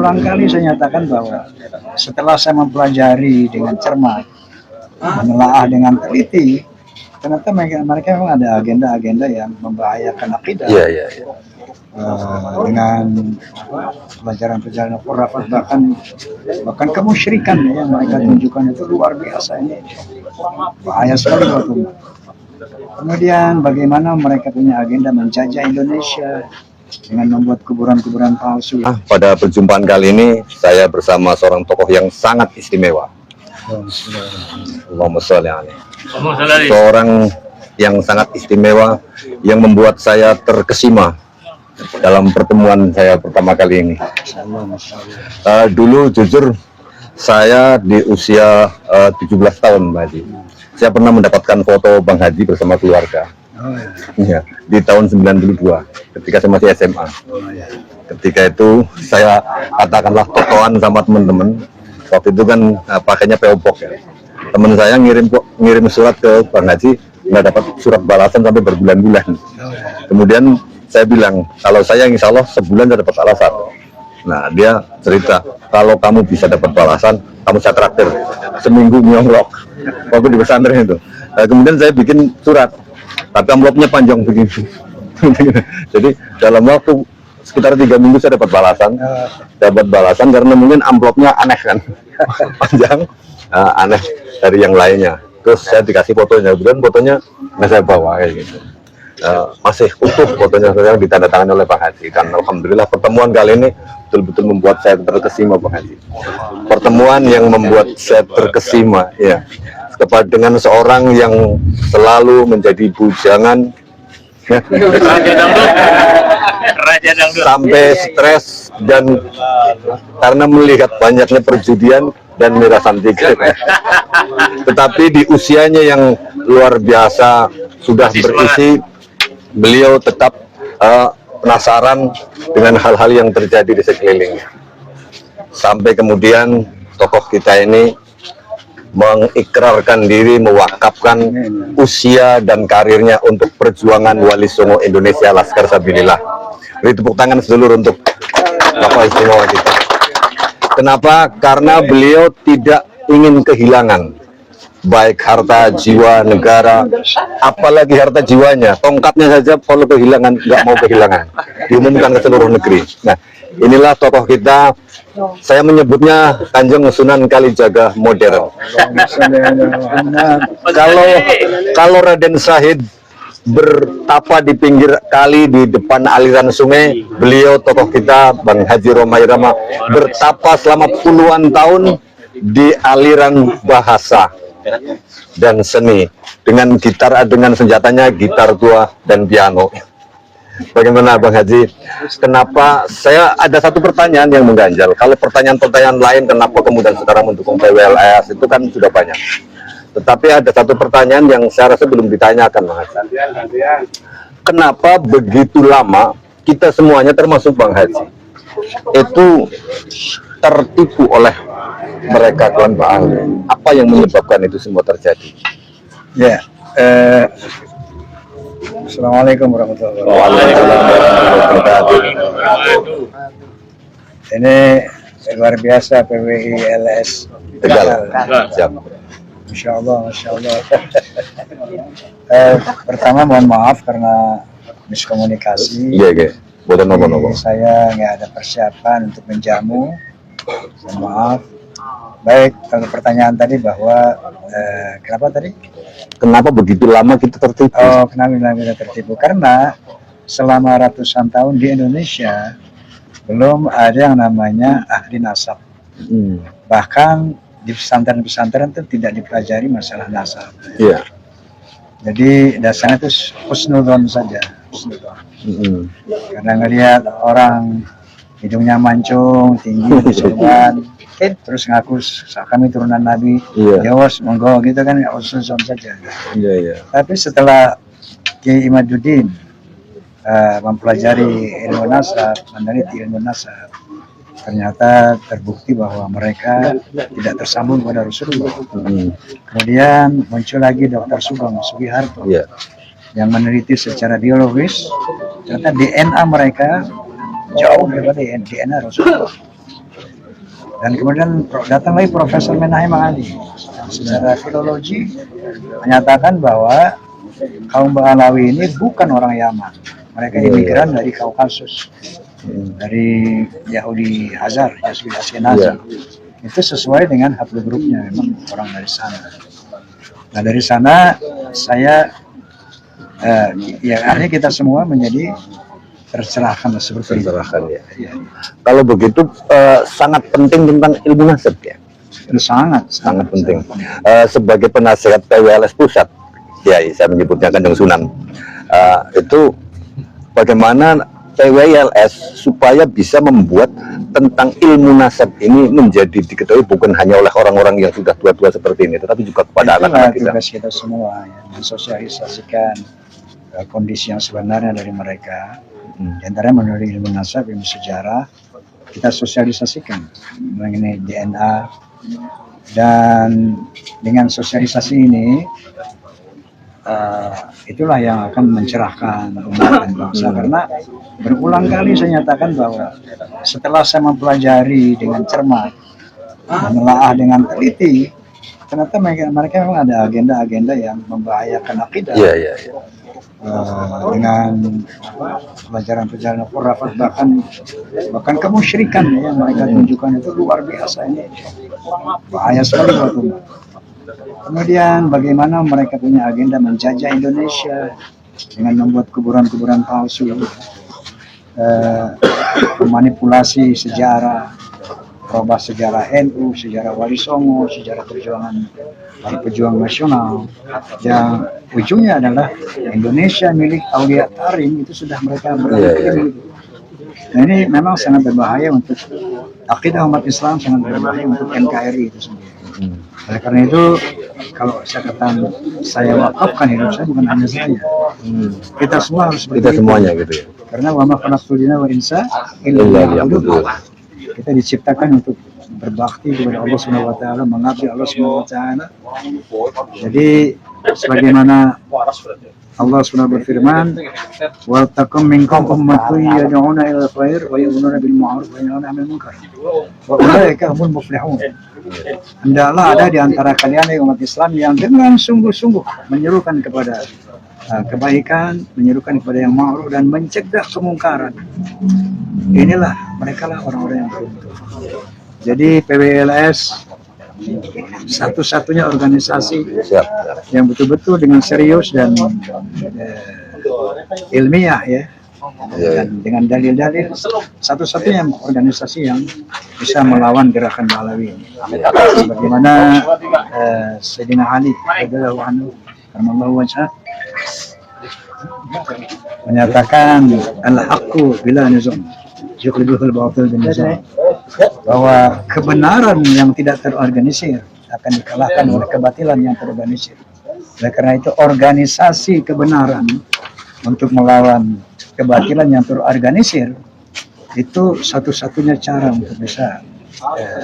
berulang kali saya nyatakan bahwa setelah saya mempelajari dengan cermat, menelaah dengan teliti, ternyata mereka memang ada agenda-agenda yang membahayakan akidah. Iya, iya, iya. Dengan pelajaran-pelajaran khurafat, bahkan kemusyrikan yang mereka tunjukkan itu luar biasa, ini bahaya sekali buat umat. Kemudian bagaimana mereka punya agenda menjajah Indonesia dengan membuat kuburan-kuburan palsu. Pada perjumpaan kali ini saya bersama seorang tokoh yang sangat istimewa. Allahumma sholli alaihi. Seorang yang sangat istimewa yang membuat saya terkesima dalam pertemuan saya pertama kali ini. Dulu jujur saya di usia 17 tahun, Pak Haji. Saya pernah mendapatkan foto Bang Haji bersama keluarga. Ya, di tahun 92 ketika saya masih SMA. Ketika itu saya katakanlah tokohan sama teman-teman. Waktu itu kan pakainya PO Box ya. Teman saya ngirim surat ke Bang Haji, nggak dapat surat balasan sampai berbulan-bulan. Kemudian saya bilang, kalau saya insya Allah sebulan saya dapat balasan. Nah, dia cerita, kalau kamu bisa dapat balasan, kamu saya traktir seminggu nyonglok. Waktu di pesantren itu. Kemudian saya bikin surat, tapi amplopnya panjang begini. Jadi dalam waktu sekitar 3 minggu saya dapat balasan karena mungkin amplopnya aneh kan, panjang, aneh dari yang lainnya. Terus saya dikasih fotonya, kemudian fotonya nggak saya bawa kayak gitu. Masih utuh fotonya, yang ditandatangani oleh Bang Haji. Dan alhamdulillah pertemuan kali ini betul-betul membuat saya terkesima, Bang Haji. Pertemuan yang membuat saya terkesima, ya, dengan seorang yang selalu menjadi bujangan, ya, sampai stres dan karena melihat banyaknya perjudian dan mirasan tiket. Tetapi di usianya yang luar biasa sudah berisi, beliau tetap penasaran dengan hal-hal yang terjadi di sekelilingnya. Sampai kemudian tokoh kita ini mengikrarkan diri, mewakafkan usia dan karirnya untuk perjuangan Wali Songo Indonesia Laskar Sabilillah. Beri tepuk tangan seluruh untuk Bapak istimewa kita. Kenapa? Karena beliau tidak ingin kehilangan baik harta, jiwa, negara, apalagi harta jiwanya. Tongkatnya saja kalau kehilangan, nggak mau kehilangan. Diumumkan ke seluruh negeri. Nah, inilah tokoh kita. Saya menyebutnya Kanjeng Sunan Kalijaga modern. Kalau Raden Syahid bertapa di pinggir kali di depan aliran sungai, beliau tokoh kita Bang Haji Roma Irama bertapa selama puluhan tahun di aliran bahasa dan seni dengan gitar, dengan senjatanya gitar tua dan piano. Bagaimana Bang Haji? Kenapa saya ada satu pertanyaan yang mengganjal? Kalau pertanyaan-pertanyaan lain, kenapa kemudian sekarang mendukung PWLS, itu kan sudah banyak. Tetapi ada satu pertanyaan yang saya rasa belum ditanyakan, Bang Haji. Kenapa begitu lama kita semuanya termasuk Bang Haji itu tertipu oleh mereka, Tuan Pak Ahli? Apa yang menyebabkan itu semua terjadi? Ya, Assalamualaikum warahmatullahi wabarakatuh. Ini luar biasa PWI LS Tegal. Siap. Masya Allah, Masya Allah. Pertama mohon maaf karena miskomunikasi. Iya, iya. Boten nopo-nopo. Saya nggak ada persiapan untuk menjamu. Mohon maaf. Baik, kalau pertanyaan tadi bahwa kenapa tadi? Kenapa begitu lama kita tertipu? Oh, kenapa kita tertipu? Karena selama ratusan tahun di Indonesia belum ada yang namanya ahli nasab. Bahkan di pesantren-pesantren itu tidak dipelajari masalah nasab. Iya. Jadi dasarnya itu husnudon saja. Karena ngelihat orang hidungnya mancung, tinggi, bersuruhan, terus ngaku kami turunan Nabi, ya was monggo gitu kan, husnuzon saja. Tapi setelah Kiai Imaduddin mempelajari ilmu nasab, meneliti ilmu nasab, ternyata terbukti bahwa mereka tidak tersambung pada Rasulullah. Kemudian muncul lagi Dr. Sugeng Sugiharto yang meneliti secara biologis, ternyata DNA mereka jauh daripada DNA Rasulullah. Dan kemudian datang lagi Profesor Menahem Ali secara filologi menyatakan bahwa kaum Ba'alawi ini bukan orang Yaman, mereka imigran dari Kaukasus, dari Yahudi Hazar, Yahudi Askenazi. Itu sesuai dengan haplogrupnya, memang orang dari sana. Nah dari sana saya ya akhirnya kita semua menjadi tercerahkan seperti itu. Ya. Kalau begitu sangat penting tentang ilmu nasab ya. Itu sangat penting. Sebagai penasehat PWLS pusat, ya saya menyebutnya Kanjeng Sunan, itu bagaimana PWLS supaya bisa membuat tentang ilmu nasab ini menjadi diketahui bukan hanya oleh orang-orang yang sudah tua-tua seperti ini, tetapi juga kepada anak-anak kita. Tugas kita semua ya, mensosialisasikan kondisi yang sebenarnya dari mereka. Di antaranya melalui ilmu nasab, ilmu sejarah, kita sosialisasikan mengenai DNA, dan dengan sosialisasi ini itulah yang akan mencerahkan umat dan bangsa. Karena berulang kali saya nyatakan bahwa setelah saya mempelajari dengan cermat, menelaah dengan teliti, ternyata mereka memang ada agenda-agenda yang membahayakan akidah. Dengan pelajaran-pelajaran khurafat, bahkan kemusyrikan yang mereka tunjukkan itu luar biasa, ini bahaya sekali buat umat. Kemudian bagaimana mereka punya agenda menjajah Indonesia dengan membuat kuburan-kuburan palsu, memanipulasi sejarah, merubah sejarah NU, sejarah Wali Songo, sejarah perjuangan para pejuang nasional, yang ujungnya adalah Indonesia milik Aulia Tarim itu sudah mereka berpikir. Nah ini memang sangat berbahaya untuk akidah umat Islam, sangat berbahaya untuk NKRI itu sendiri. Oleh karena itu, kalau saya katakan saya wakafkan hidup saya, bukan hanya saya, kita semua harus kita semuanya gitu ya. Karena wa ma khalaqtul jinna wal insa illa liya'budun. Kita diciptakan untuk berbakti kepada Allah Subhanahu wa taala, mengabdi Allah Subhanahu wa taala. Jadi sebagaimana Allah Subhanahu berfirman, wa takum minkum ummatun yad'una ila khair wa ya'muruna bil ma'ruf wa yanhauna 'anil munkar wa ulaika humul muflihun. Hendaklah ada di antara kalian umat Islam yang dengan sungguh-sungguh menyerukan kepada kebaikan, menyerukan kepada yang ma'ruf dan mencegah kemungkaran. Inilah mereka lah orang-orang yang beruntung. Jadi PWLS satu-satunya organisasi yang betul-betul dengan serius dan ilmiah ya, dan dengan dalil-dalil, satu-satunya organisasi yang bisa melawan gerakan Ba'alawi ini. Sebagaimana Sayyidina Ali radhiyallahu anhu karramallahu wajhah menyatakan al-haqqu bila nizam yuqlibul batil bin nizam, bahwa kebenaran yang tidak terorganisir akan dikalahkan oleh kebatilan yang terorganisir. Oleh karena itu organisasi kebenaran untuk melawan kebatilan yang terorganisir itu satu-satunya cara untuk bisa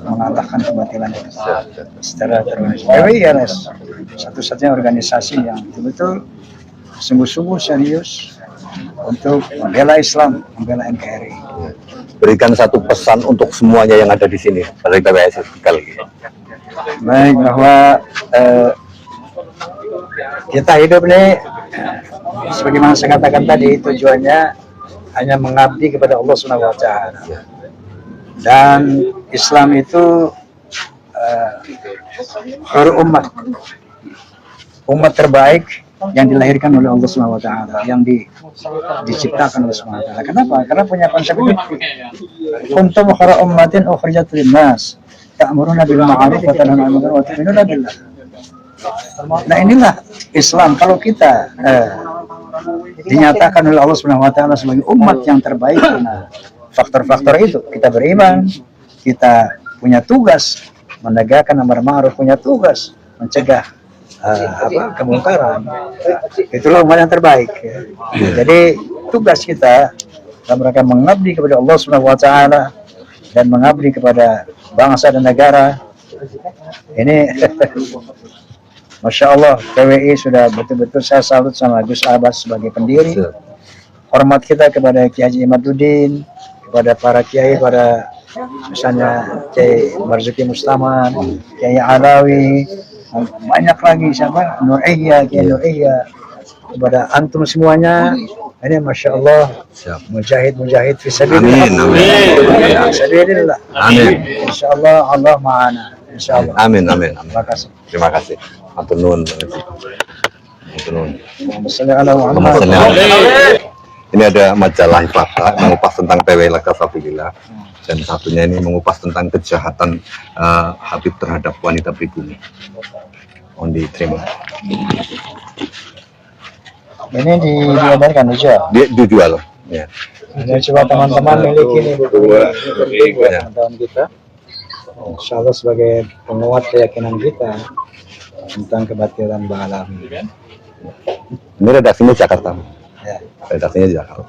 mengalahkan kebatilan itu secara terorganisir. PWLS satu-satunya organisasi yang betul-betul sungguh-sungguh serius untuk membela Islam, membela NKRI. Berikan satu pesan untuk semuanya yang ada di sini dari PWS Tegal. Baik, bahwa kita hidup ini sebagaimana saya katakan tadi, tujuannya hanya mengabdi kepada Allah Subhanahu wa taala. Dan Islam itu umat terbaik yang dilahirkan oleh Allah Subhanahu wa taala, yang diciptakan oleh Subhanahu wa taala. Kenapa? Karena punya konsep itu. Kuntum khairu ummatin ukhrijat lin-nas ta'muruna bil ma'ruf wa tanhauna 'anil munkar wa tu'minuna billah. Nah inilah Islam. Kalau kita dinyatakan oleh Allah Subhanahu wa taala sebagai umat yang terbaik karena faktor-faktor itu, kita beriman, kita punya tugas menegakkan amar ma'ruf, punya tugas mencegah kemungkaran, itulah umat yang terbaik ya. Jadi tugas kita dalam rangka mengabdi kepada Allah Subhanahu wa taala dan mengabdi kepada bangsa dan negara ini Masya Allah, PWI sudah betul-betul, saya salut sama Gus Abbas sebagai pendiri. Hormat kita kepada Kiai Haji Imaduddin, kepada para kiai, para misalnya Kiai Marzuki Mustaman, Kiai Alawi, banyak lagi siapa Nur Ihya, Kiai Nur Ihya. Kepada antum semuanya, ini masya Allah Siap. mujahid Amin, fisabilillah. amin. Fisabilillah. Amin. Insya Allah Allah ma'ana. Insya Allah. Amin, amin, amin. Terima kasih. Terima kasih. Matur nuwun. Matur nuwun. Allahumma shalli ala Muhammad. Allahumma shalli. Ini ada majalah Ifata mengupas tentang PWL Kasabilillah, dan satunya ini mengupas tentang kejahatan Habib terhadap wanita pribumi. Mohon diterima. Ini diedarkan dijual. Dia dijual. Ya. Jadi coba teman-teman miliki ini buku buat Ya. teman-teman kita. Insya Allah sebagai penguat keyakinan kita tentang kebatilan Bang Alawi. Ini redaksinya Jakarta. Ya. Redaksinya Jakarta.